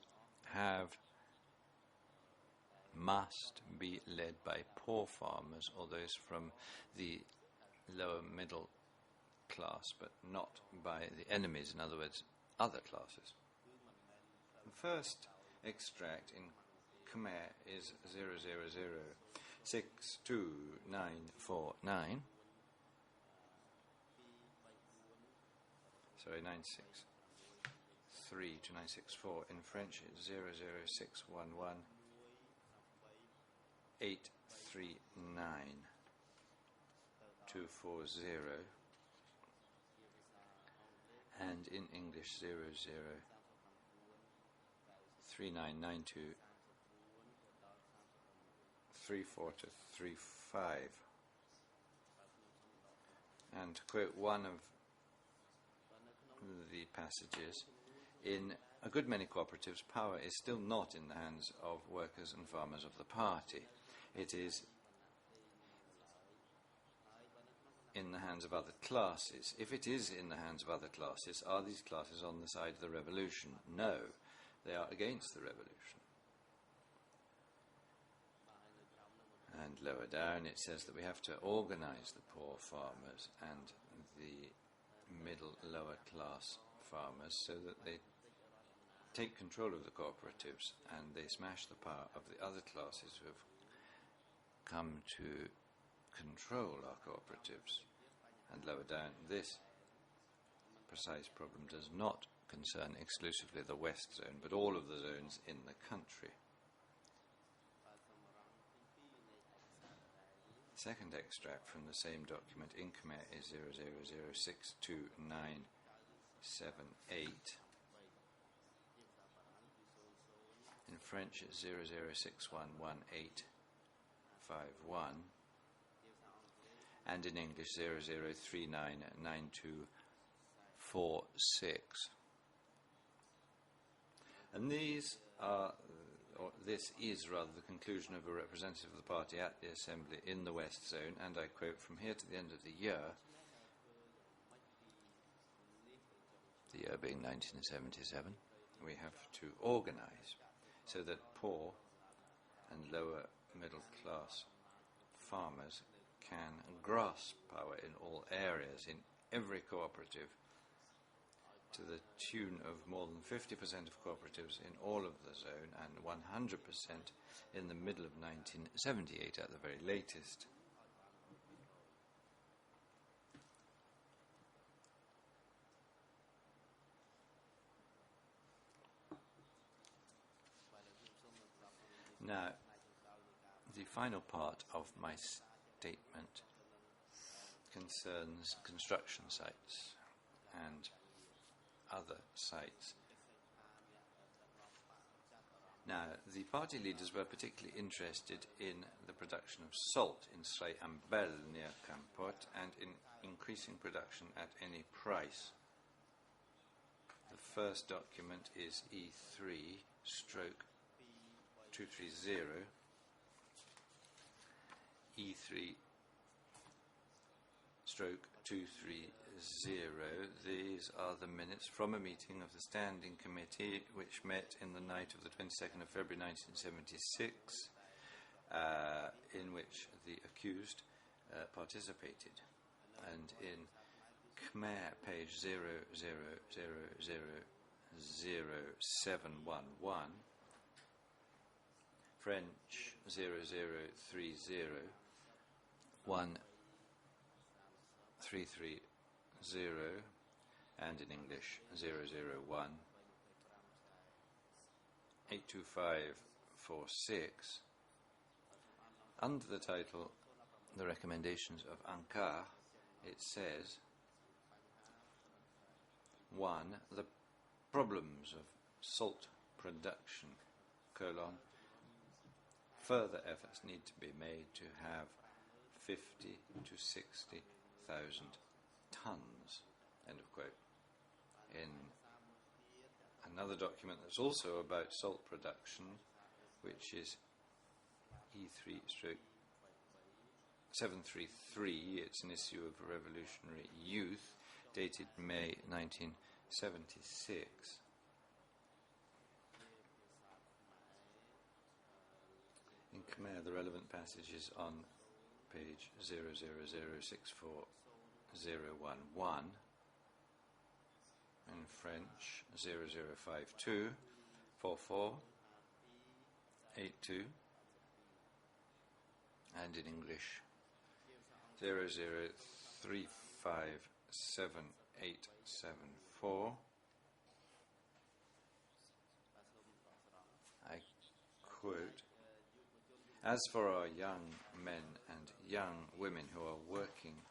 must be led by poor farmers or those from the lower middle class, but not by the enemies, in other words, other classes. The first extract in Khmer is 00062949. Sorry, 963 to 964. In French, it's 00611 839 240, and in English 003992 34 to 35. And to quote one of the passages, in a good many cooperatives, power is still not in the hands of workers and farmers of the party. It is in the hands of other classes. If it is in the hands of other classes, are these classes on the side of the revolution? No, they are against the revolution. And lower down it says that we have to organize the poor farmers and the middle lower class farmers so that they take control of the cooperatives and they smash the power of the other classes who have come to control our cooperatives. And lower down, this precise problem does not concern exclusively the West Zone, but all of the zones in the country. The second extract from the same document in Khmer is 00062978. In French, it's 00611851, and in English 00399246. And these are, or this is rather, the conclusion of a representative of the party at the Assembly in the West Zone, and I quote, from here to the end of the year being 1977, we have to organize so that poor and lower middle class farmers can grasp power in all areas, in every cooperative, to the tune of more than 50% of cooperatives in all of the zone and 100% in the middle of 1978 at the very latest. Now, the final part of my statement concerns construction sites and other sites. Now, the party leaders were particularly interested in the production of salt in Srei Ambel near Kampot and in increasing production at any price. The first document is E3/230, E3/230. These are the minutes from a meeting of the Standing Committee which met in the night of the 22nd of February 1976, in which the accused participated. And in Khmer, page 00000711, French 00301330, and in English 001 82546. Under the title The Recommendations of ANCAR, it says 1. The problems of salt production, further efforts need to be made to have 50 to 60,000 tons, end of quote. In another document that's also about salt production, which is E3/733, it's an issue of Revolutionary Youth, dated May 1976. In Khmer, the relevant passage is on page 0006411. In French, 00524482. And in English, 00357874. I quote, "As for our young men and young women who are working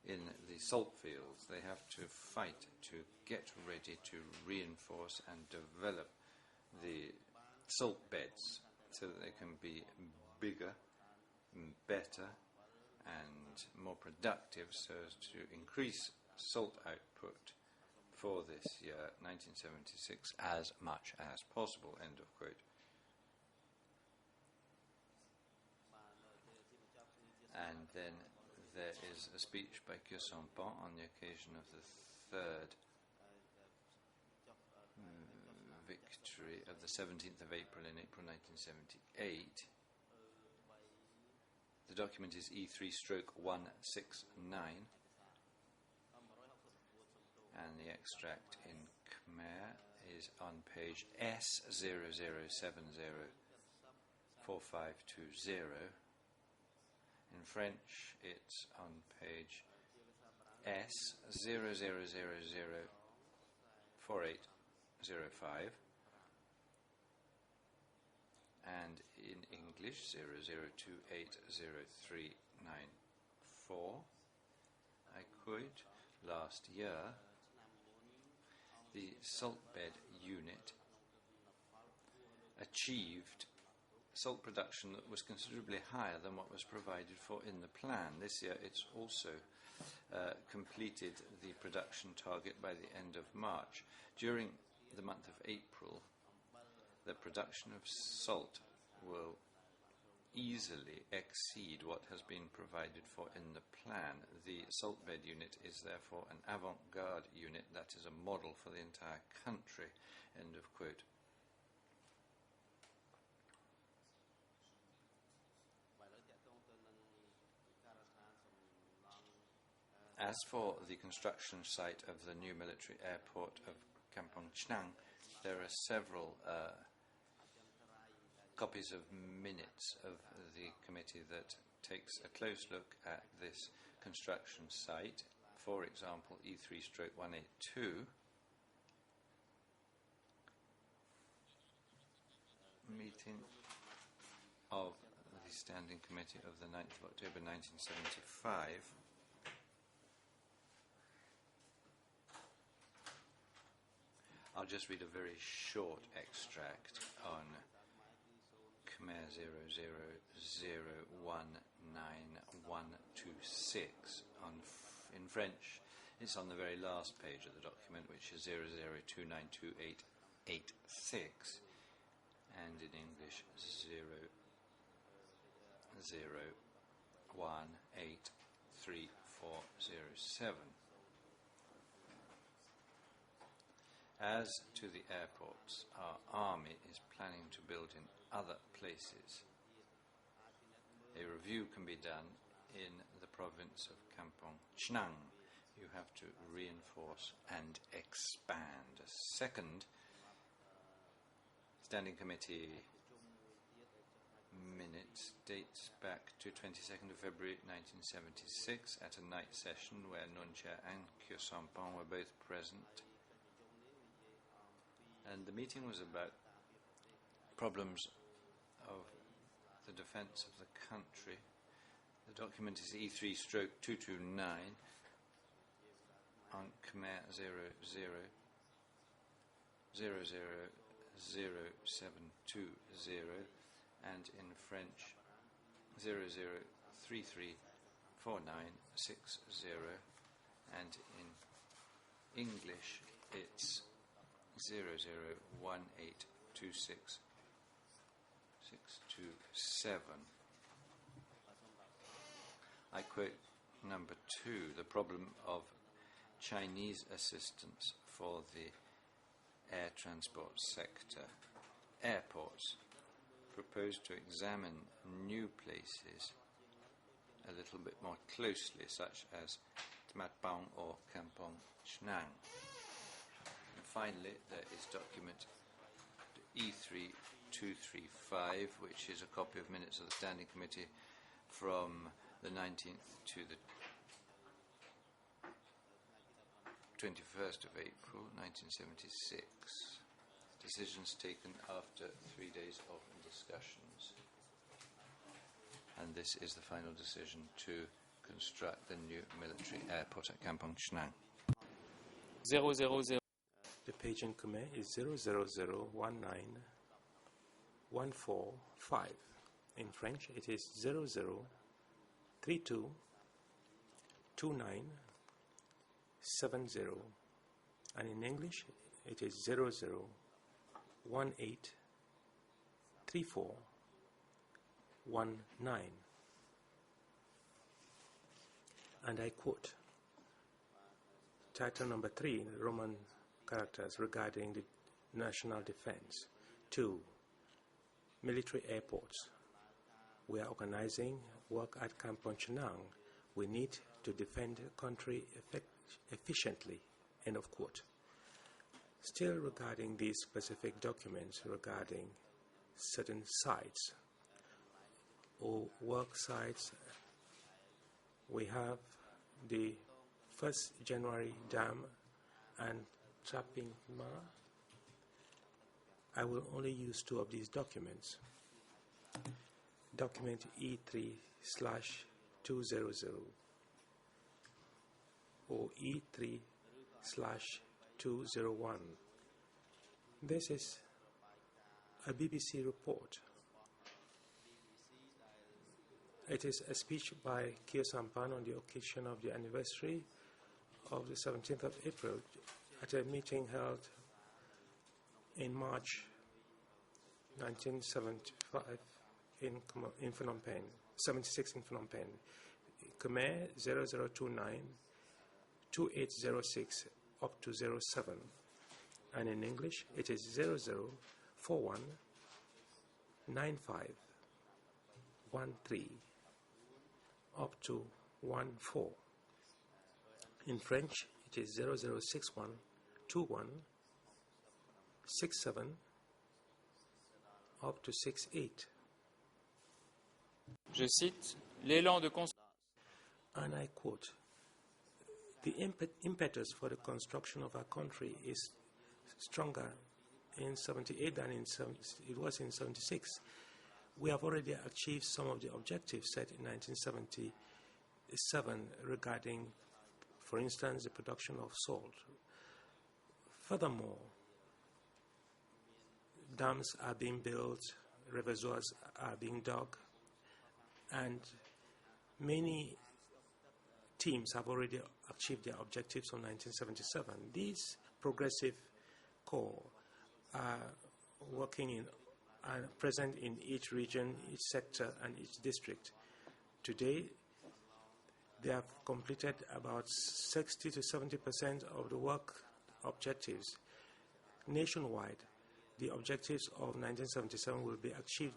in the salt fields, they have to fight to get ready to reinforce and develop the salt beds so that they can be bigger, better and more productive, so as to increase salt output for this year, 1976, as much as possible," end of quote. And then there is a speech by Kyo Sompan on the occasion of the third victory of the 17th of April in April 1978. The document is E3/169, and the extract in Khmer is on page S00704520. In French, it's on page S00004805, and in English 00280394. I quote, "Last year, the salt bed unit achieved salt production that was considerably higher than what was provided for in the plan. This year it's also completed the production target by the end of March. During the month of April, the production of salt will easily exceed what has been provided for in the plan. The salt bed unit is therefore an avant-garde unit that is a model for the entire country," end of quote. As for the construction site of the new military airport of Kampong Chnang, there are several copies of minutes of the committee that takes a close look at this construction site. For example, E3/182, meeting of the Standing Committee of the 9th of October 1975. I'll just read a very short extract on Khmer 00019126. In French, it's on the very last page of the document, which is 00292886, and in English 00183407. As to the airports, our army is planning to build in other places. A review can be done in the province of Kampong Chnang. You have to reinforce and expand. A second Standing Committee minute It dates back to 22nd of February 1976 at a night session where Nuncha and Kyo Sampang were both present. And the meeting was about problems of the defence of the country. The document is E3/229 on Khmer 000720 and in French 00334960 and in English it's 001826. I quote number 2, the problem of Chinese assistance for the air transport sector. Airports proposed to examine new places a little bit more closely, such as Tmatpang or Kampong Chnang. And finally, there is document E3235, which is a copy of minutes of the Standing Committee from the 19th to the 21st of April 1976. Decisions taken after 3 days of discussions. And this is the final decision to construct the new military airport at Kampong Chnang. 000. The page in Khmer is 00019145. In French, it is 00322970. And in English, it is 00183419. And I quote, title number 3, Roman characters regarding the national defense. 2, military airports. We are organizing work at Kampong Chnang. We need to defend the country efficiently. End of quote. Still regarding these specific documents regarding certain sites or work sites, we have the 1st January Dam and Trapping Ma. I will only use 2 of these documents. Document E3/200 or E3/201. This is a BBC report. It is a speech by Kyo Sampan on the occasion of the anniversary of the 17th of April at a meeting held in March 1975 in Phnom Penh, 76 in Phnom Penh. Khmer 00292806 up to 07. And in English, it is 00419513 up to 14. In French, it is 00612167 up to 68. Je cite, l'élan de construction. And I quote, the impetus for the construction of our country is stronger in 78 than it was in 76. We have already achieved some of the objectives set in 1977 regarding, for instance, the production of salt. Furthermore, dams are being built, reservoirs are being dug, and many teams have already achieved their objectives from 1977. These progressive corps are working are present in each region, each sector, and each district. Today, they have completed about 60 to 70% of the work objectives. Nationwide, the objectives of 1977 will be achieved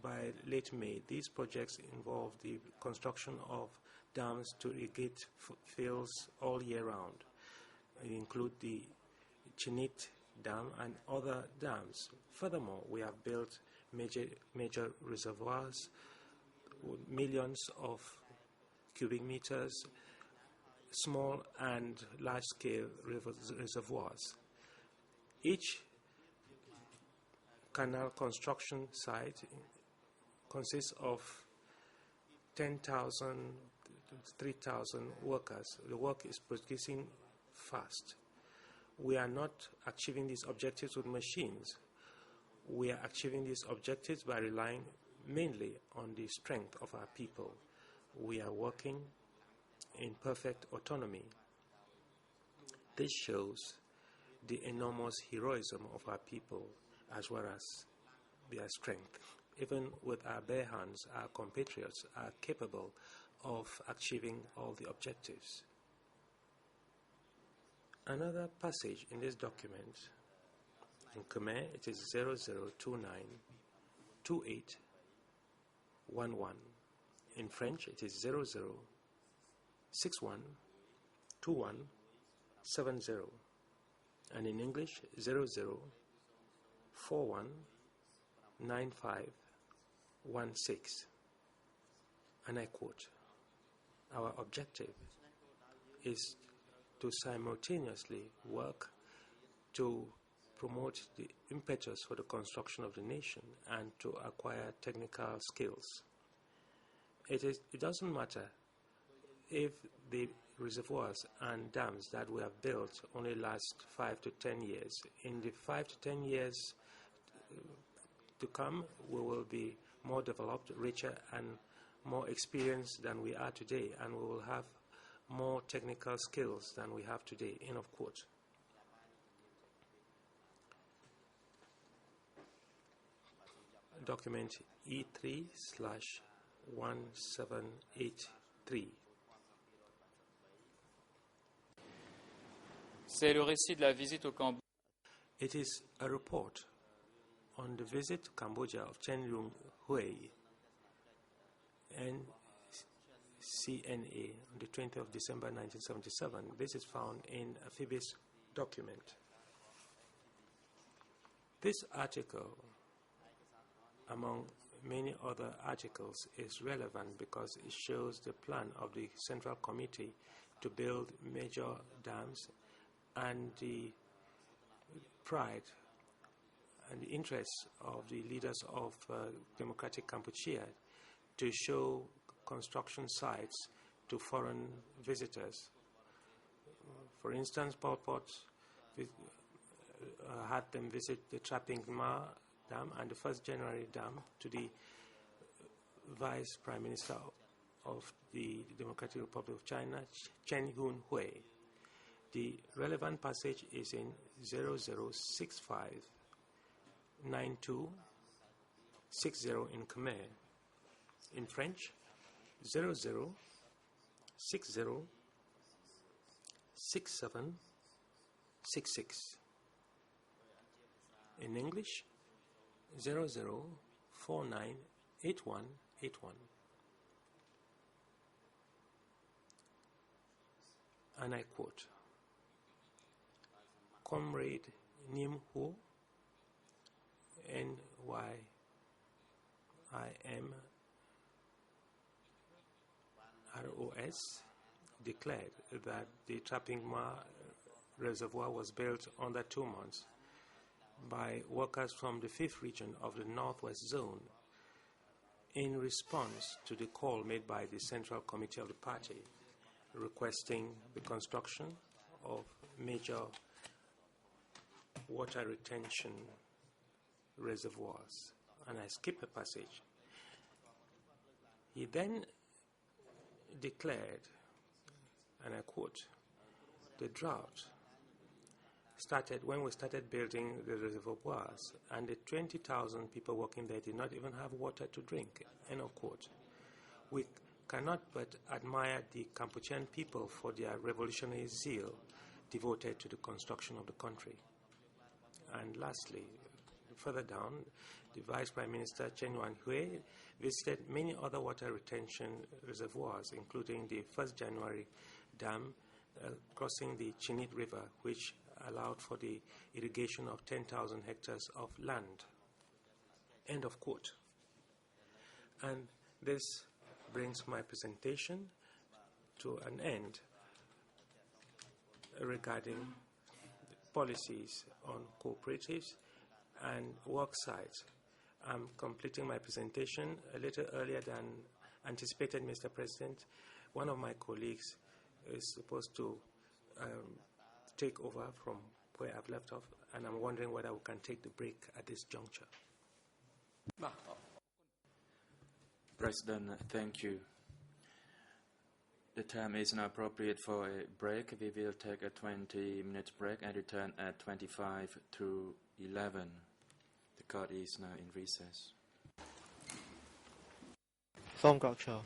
by late May. These projects involve the construction of dams to irrigate fields all year round. They include the Chinit Dam and other dams. Furthermore, we have built major reservoirs millions of cubic meters, small and large-scale reservoirs. Each canal construction site consists of 10,000 to 3,000 workers. The work is progressing fast. We are not achieving these objectives with machines. We are achieving these objectives by relying mainly on the strength of our people. We are working in perfect autonomy. This shows the enormous heroism of our people as well as their strength. Even with our bare hands, our compatriots are capable of achieving all the objectives. Another passage in this document, in Khmer, it is 00292811. In French, it is 00612170. And in English, 00419516. And I quote, "Our objective is to simultaneously work to promote the impetus for the construction of the nation and to acquire technical skills. It doesn't matter if the reservoirs and dams that we have built only last 5 to 10 years. In the 5 to 10 years to come, we will be more developed, richer, and more experienced than we are today, and we will have more technical skills than we have today." End of quote. Document E3/1783. C'est le récit de la visite au Cambodge. It is a report on the visit to Cambodia of Chen Yung-hui and CNA on the 20th of December 1977. This is found in a Phoebus document. This article, among many other articles, is relevant because it shows the plan of the Central Committee to build major dams and the pride and the interests of the leaders of democratic Kampuchea to show construction sites to foreign visitors. For instance, Pol Pot had them visit the Traping Ma Dam and the 1st January Dam to the Vice Prime Minister of the Democratic Republic of China, Chen Yung-hui. The relevant passage is in 00659260 in Khmer. In French, 00606766. In English, 00498181. And I quote, "Comrade Nim Ho, NYIMROS, declared that the Traping Ma reservoir was built under 2 months by workers from the 5th region of the Northwest Zone in response to the call made by the Central Committee of the party requesting the construction of major water retention reservoirs." And I skip a passage. He then declared, and I quote, "The drought started when we started building the reservoirs, and the 20,000 people working there did not even have water to drink." End of quote. We cannot but admire the Kampuchean people for their revolutionary zeal devoted to the construction of the country. And lastly, further down, the Vice Prime Minister Chen Yung-hui visited many other water retention reservoirs, including the 1st January Dam crossing the Chinit River, which allowed for the irrigation of 10,000 hectares of land. End of quote. And This brings my presentation to an end regarding policies on cooperatives and work sites. I'm completing my presentation a little earlier than anticipated, Mr. President. One of my colleagues is supposed to take over from where I've left off, and I'm wondering whether we can take the break at this juncture. President, thank you. The time is now appropriate for a break. We will take a 20-minute break and return at 25 to 11. The court is now in recess. សូមក្រោកឈរ